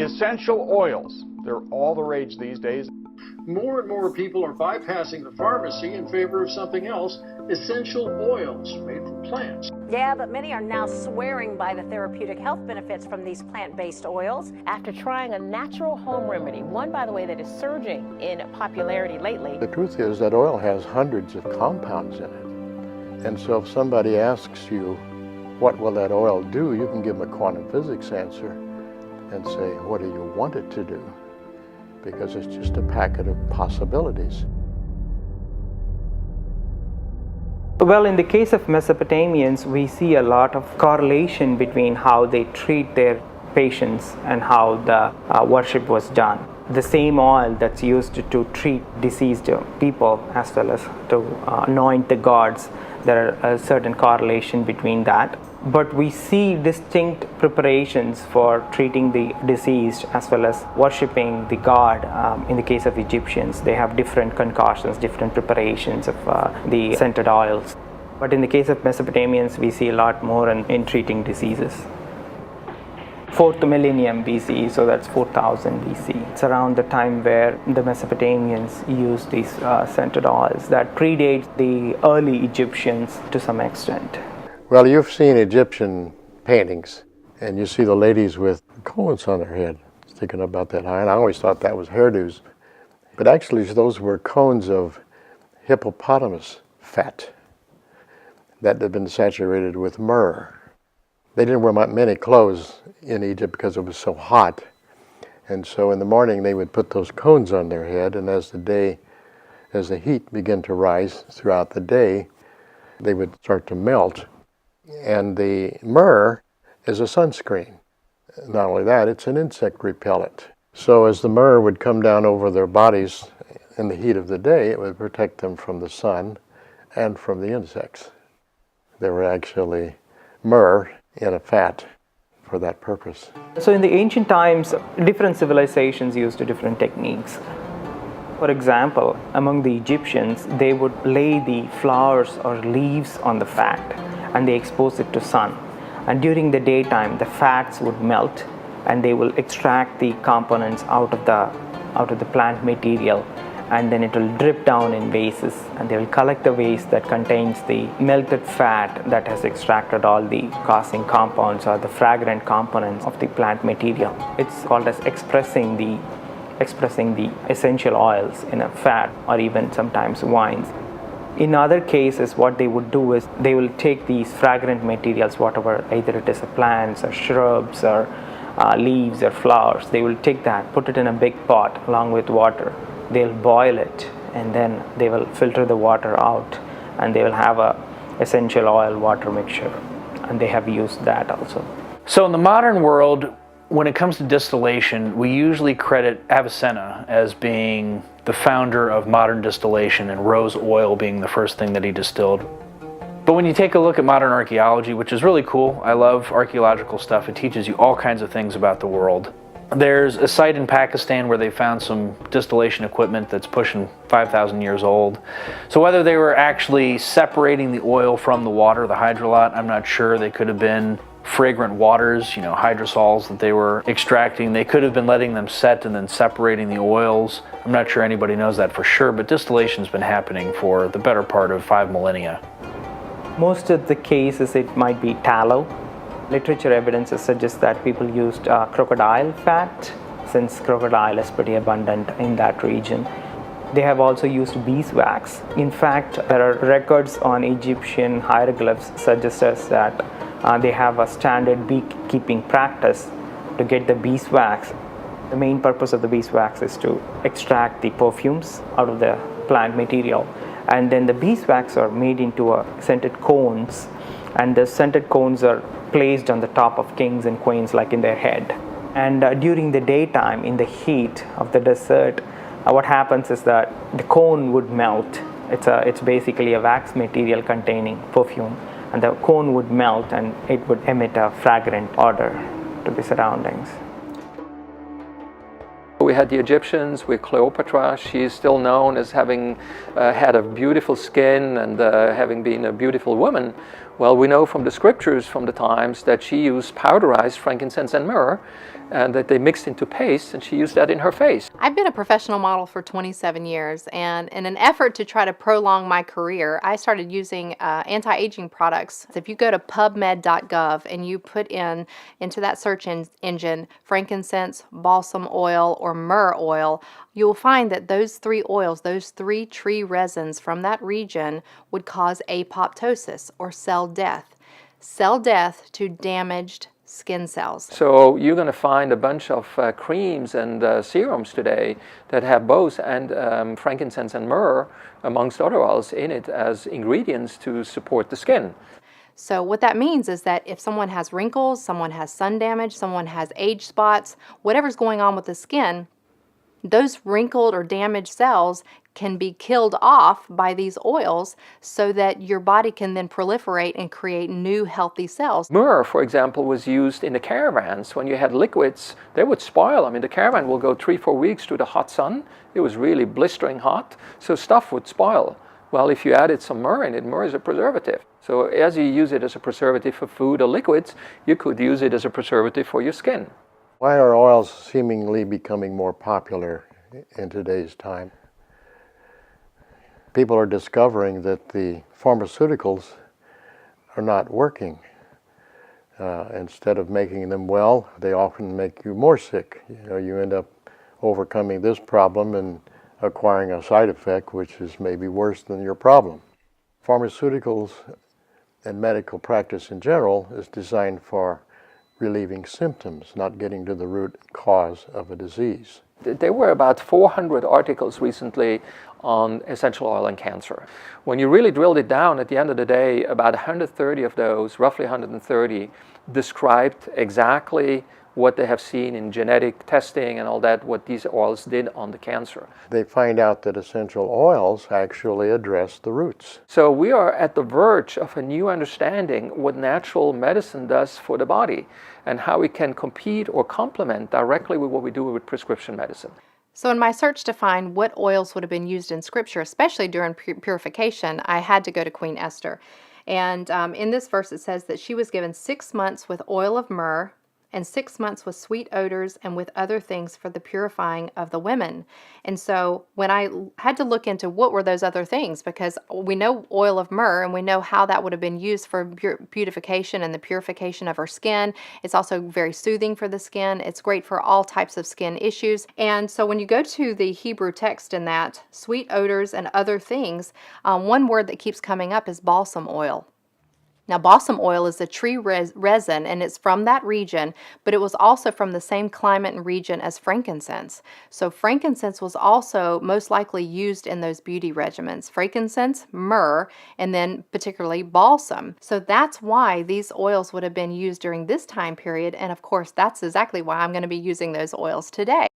Essential oils. They're all the rage these days. More and more people are bypassing the pharmacy in favor of something else, essential oils made from plants. Yeah, but many are now swearing by the therapeutic health benefits from these plant-based oils. After trying a natural home remedy, one, by the way, that is surging in popularity lately. The truth is that oil has hundreds of compounds in it. And so if somebody asks you, what will that oil do? You can give them a quantum physics answer and say, what do you want it to do? Because it's just a packet of possibilities. Well, in the case of Mesopotamians, we see a lot of correlation between how they treat their patients and how the worship was done. The same oil that's used to treat deceased people as well as to anoint the gods, there are a certain correlation between that. But we see distinct preparations for treating the deceased as well as worshipping the god. In the case of Egyptians, they have different concoctions, different preparations of the scented oils. But in the case of Mesopotamians, we see a lot more in treating diseases. 4th millennium BCE, so that's 4000 BC. It's around the time where the Mesopotamians used these scented oils that predate the early Egyptians to some extent. Well, you've seen Egyptian paintings, and you see the ladies with cones on their head, sticking about that high, and I always thought that was hairdos. But actually, those were cones of hippopotamus fat that had been saturated with myrrh. They didn't wear many clothes in Egypt because it was so hot, and so in the morning they would put those cones on their head, and as the heat began to rise throughout the day, they would start to melt. And the myrrh is a sunscreen. Not only that, it's an insect repellent. So as the myrrh would come down over their bodies in the heat of the day, it would protect them from the sun and from the insects. They were actually myrrh in a fat for that purpose. So in the ancient times, different civilizations used different techniques. For example, among the Egyptians, they would lay the flowers or leaves on the fat and they expose it to sun. And during the daytime, the fats would melt and they will extract the components out of the plant material, and then it will drip down in vases, and they will collect the vase that contains the melted fat that has extracted all the causing compounds or the fragrant components of the plant material. It's called as expressing the essential oils in a fat, or even sometimes wines. In other cases, what they would do is they will take these fragrant materials, whatever, either it is plants or shrubs or leaves or flowers, they will take that, put it in a big pot along with water. They'll boil it, and then they will filter the water out, and they will have a essential oil water mixture, and they have used that also. So in the modern world, when it comes to distillation, we usually credit Avicenna as being the founder of modern distillation, and rose oil being the first thing that he distilled. But when you take a look at modern archaeology, which is really cool, I love archaeological stuff, it teaches you all kinds of things about the world. There's a site in Pakistan where they found some distillation equipment that's pushing 5,000 years old. So whether they were actually separating the oil from the water, the hydrolat, I'm not sure. They could have been fragrant waters, hydrosols that they were extracting. They could have been letting them set and then separating the oils. I'm not sure anybody knows that for sure, but distillation's been happening for the better part of 5 millennia. Most of the cases it might be tallow. Literature evidence suggests that people used crocodile fat, since crocodile is pretty abundant in that region. They have also used beeswax. In fact, there are records on Egyptian hieroglyphs suggest us that they have a standard beekeeping practice to get the beeswax. The main purpose of the beeswax is to extract the perfumes out of the plant material, and then the beeswax are made into scented cones, and the scented cones are placed on the top of kings and queens, like in their head. And during the daytime, in the heat of the desert, what happens is that the cone would melt. It's basically a wax material containing perfume, and the cone would melt and it would emit a fragrant odor to the surroundings. We had the Egyptians with Cleopatra. She's still known as having had a beautiful skin and having been a beautiful woman. Well, we know from the scriptures from the times that she used powderized frankincense and myrrh, and that they mixed into paste, and she used that in her face. I've been a professional model for 27 years, and in an effort to try to prolong my career, I started using anti-aging products. If you go to pubmed.gov and you put into that search engine frankincense, balsam oil, or myrrh oil, you will find that those three oils, those three tree resins from that region would cause apoptosis, or cell death. Cell death to damaged skin cells. So you're going to find a bunch of creams and serums today that have both and frankincense and myrrh, amongst other oils, in it as ingredients to support the skin. So what that means is that if someone has wrinkles, someone has sun damage, someone has age spots, whatever's going on with the skin, those wrinkled or damaged cells can be killed off by these oils so that your body can then proliferate and create new healthy cells. Myrrh, for example, was used in the caravans. When you had liquids, they would spoil. I mean, the caravan will go 3-4 weeks through the hot sun. It was really blistering hot, so stuff would spoil. Well, if you added some myrrh in it, myrrh is a preservative. So as you use it as a preservative for food or liquids, you could use it as a preservative for your skin. Why are oils seemingly becoming more popular in today's time? People are discovering that the pharmaceuticals are not working. Instead of making them well, they often make you more sick. You end up overcoming this problem and acquiring a side effect which is maybe worse than your problem. Pharmaceuticals and medical practice in general is designed for relieving symptoms, not getting to the root cause of a disease. There were about 400 articles recently on essential oil and cancer. When you really drilled it down, at the end of the day, about 130 of those, roughly 130, described exactly what they have seen in genetic testing and all that, what these oils did on the cancer. They find out that essential oils actually address the roots. So we are at the verge of a new understanding what natural medicine does for the body and how it can compete or complement directly with what we do with prescription medicine. So in my search to find what oils would have been used in Scripture, especially during purification, I had to go to Queen Esther. And in this verse it says that she was given 6 months with oil of myrrh, and 6 months with sweet odors and with other things for the purifying of the women. And so when I had to look into what were those other things, because we know oil of myrrh and we know how that would have been used for beautification and the purification of our skin. It's also very soothing for the skin. It's great for all types of skin issues. And so when you go to the Hebrew text in that, sweet odors and other things, one word that keeps coming up is balsam oil. Now, balsam oil is a tree resin, and it's from that region, but it was also from the same climate and region as frankincense. So frankincense was also most likely used in those beauty regimens. Frankincense, myrrh, and then particularly balsam. So that's why these oils would have been used during this time period, and of course, that's exactly why I'm going to be using those oils today.